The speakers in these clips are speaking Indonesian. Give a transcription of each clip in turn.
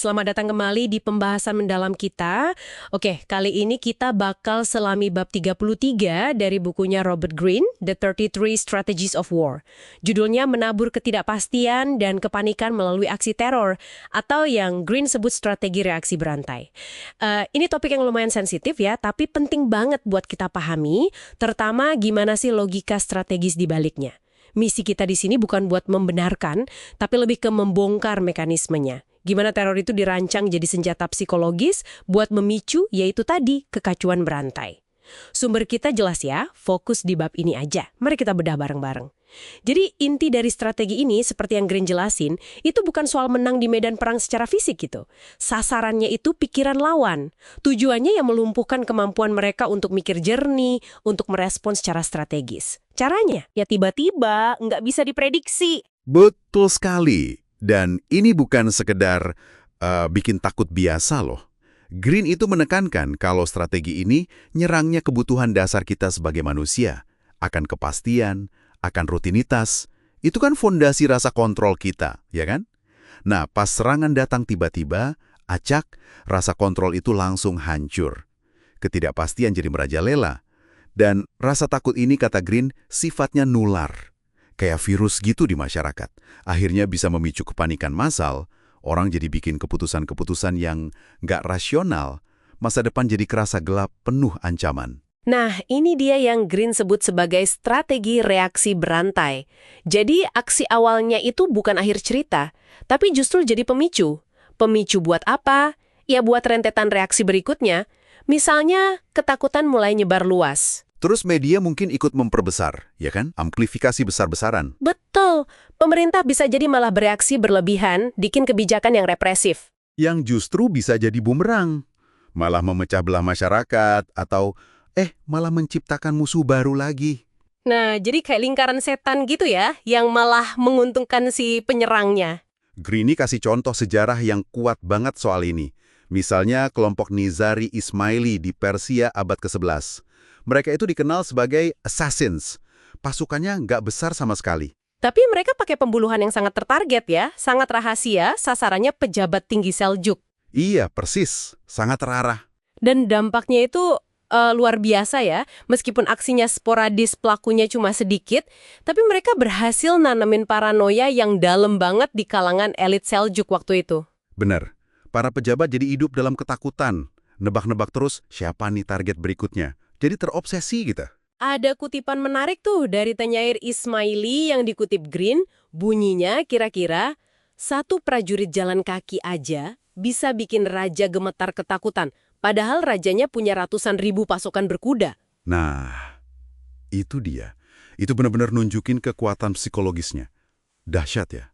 Selamat datang kembali di pembahasan mendalam kita. Oke, kali ini kita bakal selami bab 33 dari bukunya Robert Greene, The 33 Strategies of War. Judulnya Menabur Ketidakpastian dan Kepanikan Melalui Aksi Teror, atau yang Greene sebut strategi reaksi berantai. Ini topik yang lumayan sensitif ya, tapi penting banget buat kita pahami, terutama gimana sih logika strategis di baliknya. Misi kita di sini bukan buat membenarkan, tapi lebih ke membongkar mekanismenya. Gimana teror itu dirancang jadi senjata psikologis buat memicu, yaitu tadi, kekacauan berantai. Sumber kita jelas ya, fokus di bab ini aja. Mari kita bedah bareng-bareng. Jadi inti dari strategi ini, seperti yang Greene jelasin, itu bukan soal menang di medan perang secara fisik gitu. Sasarannya itu pikiran lawan. Tujuannya yang melumpuhkan kemampuan mereka untuk mikir jernih, untuk merespons secara strategis. Caranya? Ya tiba-tiba, nggak bisa diprediksi. Betul sekali. Dan ini bukan sekedar bikin takut biasa loh. Greene itu menekankan kalau strategi ini nyerangnya kebutuhan dasar kita sebagai manusia. Akan kepastian, akan rutinitas. Itu kan fondasi rasa kontrol kita, ya kan? Nah, pas serangan datang tiba-tiba, acak, rasa kontrol itu langsung hancur. Ketidakpastian jadi merajalela. Dan rasa takut ini, kata Greene, sifatnya nular. Kayak virus gitu di masyarakat. Akhirnya bisa memicu kepanikan massal, orang jadi bikin keputusan-keputusan yang nggak rasional, masa depan jadi kerasa gelap penuh ancaman. Nah, ini dia yang Greene sebut sebagai strategi reaksi berantai. Jadi, aksi awalnya itu bukan akhir cerita, tapi justru jadi pemicu. Pemicu buat apa? Ya buat rentetan reaksi berikutnya. Misalnya, ketakutan mulai nyebar luas. Terus media mungkin ikut memperbesar, ya kan? Amplifikasi besar-besaran. Betul. Pemerintah bisa jadi malah bereaksi berlebihan, bikin kebijakan yang represif. Yang justru bisa jadi bumerang. Malah memecah belah masyarakat, atau malah menciptakan musuh baru lagi. Nah, jadi kayak lingkaran setan gitu ya, yang malah menguntungkan si penyerangnya. Greene kasih contoh sejarah yang kuat banget soal ini. Misalnya kelompok Nizari Ismaili di Persia abad ke-11. Mereka itu dikenal sebagai assassins. Pasukannya nggak besar sama sekali. Tapi mereka pakai pembunuhan yang sangat tertarget ya, sangat rahasia, sasarannya pejabat tinggi Seljuk. Iya, persis. Sangat terarah. Dan dampaknya itu luar biasa ya, meskipun aksinya sporadis, pelakunya cuma sedikit, tapi mereka berhasil nanamin paranoia yang dalam banget di kalangan elit Seljuk waktu itu. Benar. Para pejabat jadi hidup dalam ketakutan. Nebak-nebak terus siapa nih target berikutnya. Jadi terobsesi gitu. Ada kutipan menarik tuh dari penyair Ismaili yang dikutip Greene, bunyinya kira-kira, satu prajurit jalan kaki aja bisa bikin raja gemetar ketakutan, padahal rajanya punya ratusan ribu pasukan berkuda. Nah, itu dia. Itu benar-benar nunjukin kekuatan psikologisnya. Dahsyat ya.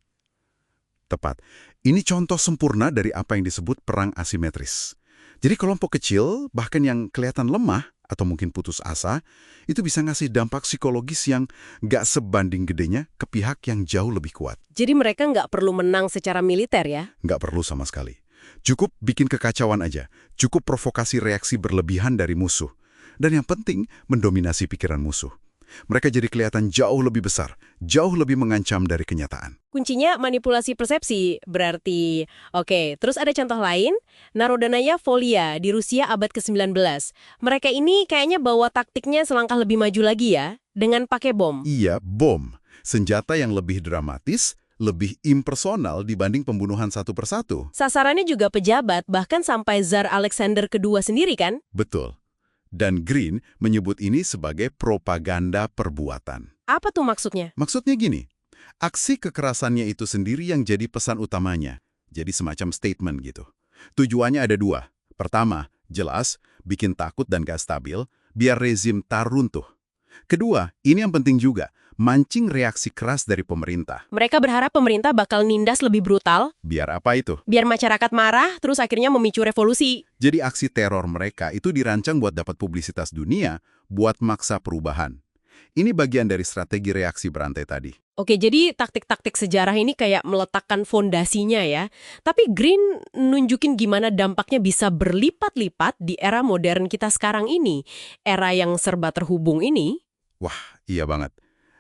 Tepat. Ini contoh sempurna dari apa yang disebut perang asimetris. Jadi kelompok kecil, bahkan yang kelihatan lemah, atau mungkin putus asa, itu bisa ngasih dampak psikologis yang nggak sebanding gedenya ke pihak yang jauh lebih kuat. Jadi mereka nggak perlu menang secara militer ya? Nggak perlu sama sekali. Cukup bikin kekacauan aja. Cukup provokasi reaksi berlebihan dari musuh. Dan yang penting, mendominasi pikiran musuh. Mereka jadi kelihatan jauh lebih besar, jauh lebih mengancam dari kenyataan. Kuncinya manipulasi persepsi, berarti. Oke, terus ada contoh lain, Narodnaya Volia di Rusia abad ke-19. Mereka ini kayaknya bawa taktiknya selangkah lebih maju lagi ya, dengan pakai bom. Iya, bom. Senjata yang lebih dramatis, lebih impersonal dibanding pembunuhan satu persatu. Sasarannya juga pejabat, bahkan sampai Tsar Alexander II sendiri kan? Betul. Dan Greene menyebut ini sebagai propaganda perbuatan. Apa tuh maksudnya? Maksudnya gini, aksi kekerasannya itu sendiri yang jadi pesan utamanya. Jadi semacam statement gitu. Tujuannya ada dua. Pertama, jelas, bikin takut dan gak stabil, biar rezim runtuh. Kedua, ini yang penting juga, mancing reaksi keras dari pemerintah. Mereka berharap pemerintah bakal nindas lebih brutal. Biar apa itu? Biar masyarakat marah, terus akhirnya memicu revolusi. Jadi aksi teror mereka itu dirancang buat dapat publisitas dunia, buat maksa perubahan. Ini bagian dari strategi reaksi berantai tadi. Oke, jadi taktik-taktik sejarah ini kayak meletakkan fondasinya ya. Tapi Greene nunjukin gimana dampaknya bisa berlipat-lipat di era modern kita sekarang ini. Era yang serba terhubung ini. Wah, iya banget.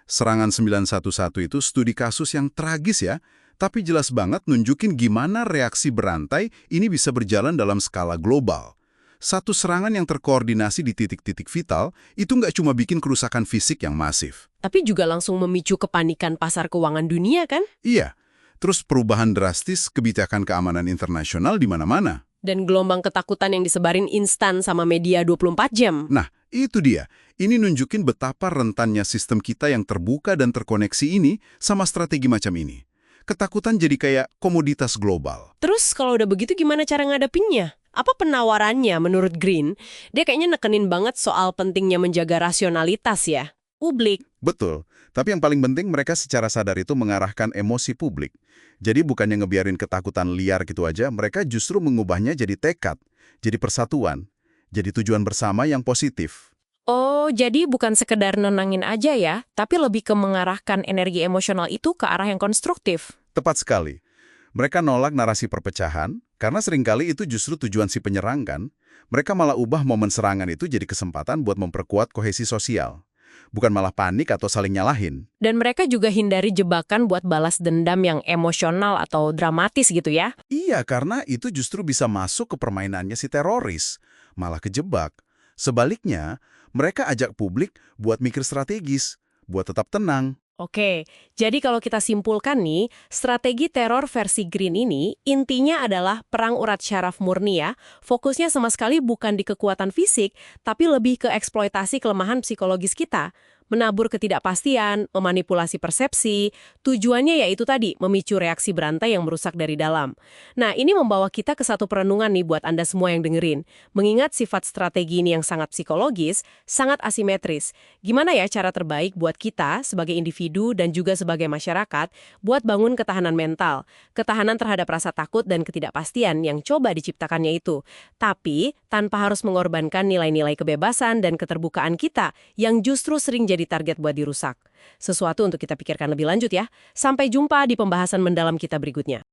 Serangan 911 itu studi kasus yang tragis ya. tapi jelas banget nunjukin gimana reaksi berantai ini bisa berjalan dalam skala global. Satu serangan yang terkoordinasi di titik-titik vital itu nggak cuma bikin kerusakan fisik yang masif. Tapi juga langsung memicu kepanikan pasar keuangan dunia kan? Iya, terus perubahan drastis kebijakan keamanan internasional di mana-mana. Dan gelombang ketakutan yang disebarin instan sama media 24 jam. Nah, itu dia. Ini nunjukin betapa rentannya sistem kita yang terbuka dan terkoneksi ini sama strategi macam ini. Ketakutan jadi kayak komoditas global. Terus kalau udah begitu gimana cara ngadepinnya? Apa penawarannya menurut Green? Dia kayaknya nekenin banget soal pentingnya menjaga rasionalitas ya. Publik. Betul, tapi yang paling penting mereka secara sadar itu mengarahkan emosi publik. Jadi bukannya ngebiarin ketakutan liar gitu aja, mereka justru mengubahnya jadi tekad, jadi persatuan, jadi tujuan bersama yang positif. Oh, jadi bukan sekedar nenangin aja ya, tapi lebih ke mengarahkan energi emosional itu ke arah yang konstruktif. Tepat sekali. Mereka nolak narasi perpecahan, karena seringkali itu justru tujuan si penyerang kan. Mereka malah ubah momen serangan itu jadi kesempatan buat memperkuat kohesi sosial. Bukan malah panik atau saling nyalahin. Dan mereka juga hindari jebakan buat balas dendam yang emosional atau dramatis gitu ya. Iya, karena itu justru bisa masuk ke permainannya si teroris. Malah kejebak. Sebaliknya, mereka ajak publik buat mikir strategis, buat tetap tenang. Oke, jadi kalau kita simpulkan nih, strategi teror versi Green ini intinya adalah perang urat syaraf murni ya. Fokusnya sama sekali bukan di kekuatan fisik, tapi lebih ke eksploitasi kelemahan psikologis kita. Menabur ketidakpastian, memanipulasi persepsi, tujuannya yaitu tadi, memicu reaksi berantai yang merusak dari dalam. Nah, ini membawa kita ke satu perenungan nih buat Anda semua yang dengerin. Mengingat sifat strategi ini yang sangat psikologis, sangat asimetris. Gimana ya cara terbaik buat kita sebagai individu dan juga sebagai masyarakat buat bangun ketahanan mental, ketahanan terhadap rasa takut dan ketidakpastian yang coba diciptakannya itu. Tapi, tanpa harus mengorbankan nilai-nilai kebebasan dan keterbukaan kita yang justru sering jadi target buat dirusak. Sesuatu untuk kita pikirkan lebih lanjut ya. Sampai jumpa di pembahasan mendalam kita berikutnya.